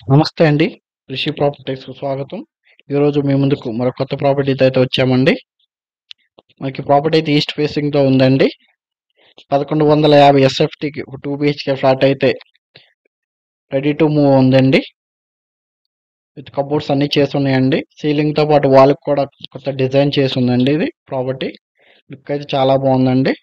నమస్తే అండి. రిషి ప్రాపర్టీస్‌కి స్వాగతం. ఈరోజు మీ ముందుకు మరో కొత్త ప్రాపర్టీతో అయితే వచ్చామండి. మనకి ప్రాపర్టీ అయితే ఈస్ట్ ఫేసింగ్‌తో ఉందండి. 1150 ఎస్ఎఫ్టీకి ఒక 2 బీహెచ్‌కే ఫ్లాట్ అయితే రెడీ టు మూవ్ ఉందండి. విత్ కబోర్డ్స్ అన్నీ చేసున్నాయండి. సీలింగ్‌తో పాటు వాల్‌కి కూడా కొత్త డిజైన్ చేసుందండి ఇది ప్రాపర్టీ. లుక్ అయితే చాలా బావుందండి.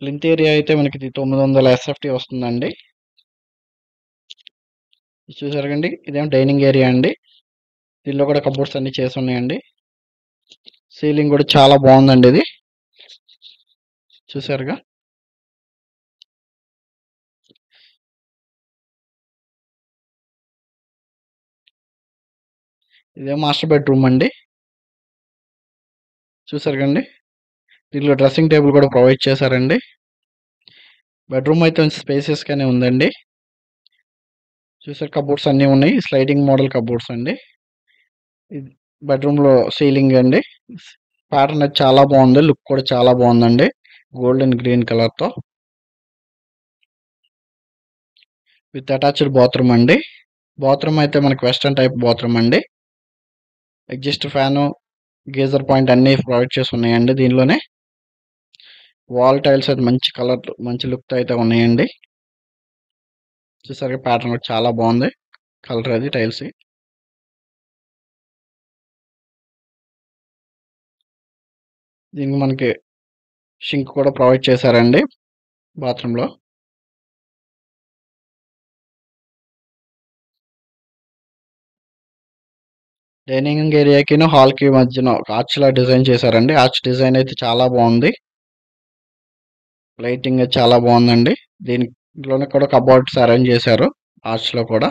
ప్లింత్ ఏరియా అయితే మనకి 900 ఎస్ఎఫ్టీ వస్తుందండి. ఇది చూసారు కదండీ! ఇదేమో డైనింగ్ ఏరియా అండి. దీనిలో కూడా కబోర్డ్స్ అన్నీ చేసున్నాయండి. సీలింగ్ కూడా చాలా బావుందండి ఇది. చూసారుగా. ఇదే మాస్టర్ బెడ్‌రూమ్ అండి. చూసారు కదండీ! దీనిలో డ్రెస్సింగ్ టేబుల్ కూడా ప్రొవైడ్ చేశారండి. బెడ్‌రూమ్ అయితే స్పేసియస్‌గానే ఉందండి. చూసారు కబోర్డ్స్ అన్నీ ఉన్నాయి. స్లైడింగ్ మోడల్ కబోర్డ్స్ అండి. ఇది బెడ్‌రూమ్‌లో సీలింగ్ అండి. ప్యాటర్న్ అయితే చాలా బావుంది. లుక్ కూడా చాలా బావుందండి. గోల్డ్ అండ్ గ్రీన్ కలర్‌తో. విత్ అటాచ్డ్ బాత్రూమ్ అండి. బాత్రూమ్ అయితే మనకి వెస్టర్న్ టైప్ బాత్రూమ్ అండి. ఎగ్జాస్ట్ ఫ్యాను, గీజర్ పాయింట్ అన్నీ ప్రొవైడ్ చేసి ఉన్నాయండి దీనిలోనే. వాల్ టైల్స్ అయితే మంచి కలర్ మంచి లుక్‌తో అయితే ఉన్నాయండి. చూసారుగా ప్యాటర్న్ కూడా చాలా బావుంది. కలర్ అది టైల్స్‌ది. దీనికి మనకి షింక్ కూడా ప్రొవైడ్ చేశారండి బాత్రూమ్‌లో. డైనింగ్ ఏరియాకిను, హాల్‌కి మధ్యన ఒక ఆర్చ్‌లా డిజైన్ చేశారండి. ఆర్చ్ డిజైన్ అయితే చాలా బావుంది. లైటింగ్ అది చాలా బావుందండి. దీంట్లోనే కూడా కబోర్డ్స్ అరేంజ్ చేశారు ఆర్చ్‌లో కూడా.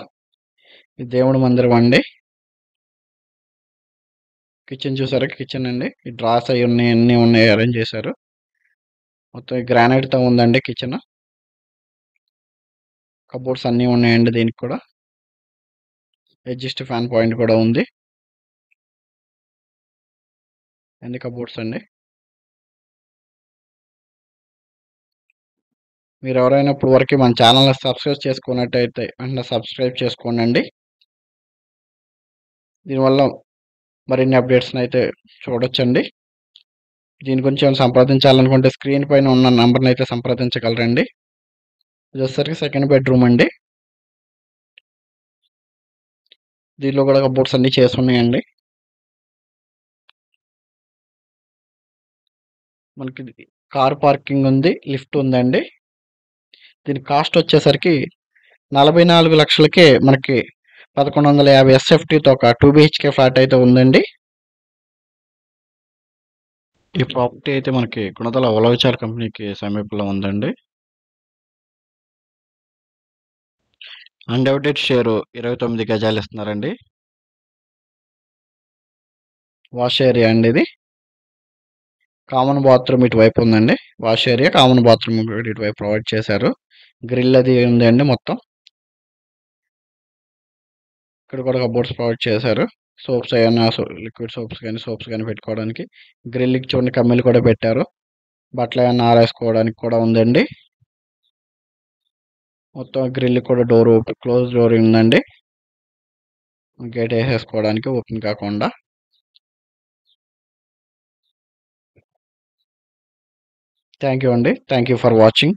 ఇది దేవుడి మందిరం అండి. కిచెన్ చూసారా కిచెన్ అండి. ఈ డ్రాస్ అయి ఉన్నాయి, అన్నీ ఉన్నాయి అరేంజ్ చేశారు. మొత్తం ఈ గ్రానైట్‌తో ఉందండి కిచెను. కబోర్డ్స్ అన్నీ ఉన్నాయండి దీనికి కూడా. అడ్జస్ట్ ఫ్యాన్ పాయింట్ కూడా ఉంది. అన్ని కబోర్డ్స్ అండి. మీరెవరైనా ఇప్పటి వరకు మన ఛానెల్‌ని సబ్స్క్రైబ్ చేసుకున్నట్టయితే వెంటనే సబ్స్క్రైబ్ చేసుకోండండి. దీనివల్ల మరిన్ని అప్డేట్స్‌నైతే చూడొచ్చండి. దీని గురించి ఏమైనా సంప్రదించాలనుకుంటే స్క్రీన్ పైన ఉన్న నంబర్‌నైతే సంప్రదించగలరండి. ఇదొచ్చేసరికి సెకండ్ బెడ్‌రూమ్ అండి. దీనిలో కూడా కబోర్డ్స్ అన్నీ చేసున్నాయండి. మనకి కార్ పార్కింగ్ ఉంది. లిఫ్ట్ ఉందండి. దీని కాస్ట్ వచ్చేసరికి 44,00,000కే మనకి 1150 ఎస్ఎఫ్టీతో ఒక 2 బీహెచ్‌కే ఫ్లాట్ అయితే ఉందండి. ఈ ప్రాపర్టీ అయితే మనకి గుణదల ఉలవచార్ కంపెనీకి సమీపంలో ఉందండి. అన్‌డివైడెడ్ షేరు 29 గజాలు ఇస్తున్నారండి. వాష్ ఏరియా అండి ఇది. కామన్ బాత్రూమ్ ఇటువైపు ఉందండి. వాష్ ఏరియా, కామన్ బాత్రూమ్ కూడా ఇటువైపు ప్రొవైడ్ చేశారు. గ్రిల్ అది ఉందండి మొత్తం. ఇక్కడ కూడా కబోర్డ్స్ ప్రొవైడ్ చేశారు. సోప్స్ ఏమన్నా లిక్విడ్ సోప్స్ గాని పెట్టుకోవడానికి. గ్రిల్‌కి చూడండి కమ్మీలు కూడా పెట్టారు. బట్టలేమన్నా ఆరేసుకోవడానికి కూడా ఉందండి. మొత్తం గ్రిల్ కూడా డోర్ క్లోజ్ డోర్ ఉందండి. గేట్ ఏసేసుకోవడానికి ఓపెన్ కాకుండా. థాంక్ యూ అండి. Thank you for watching.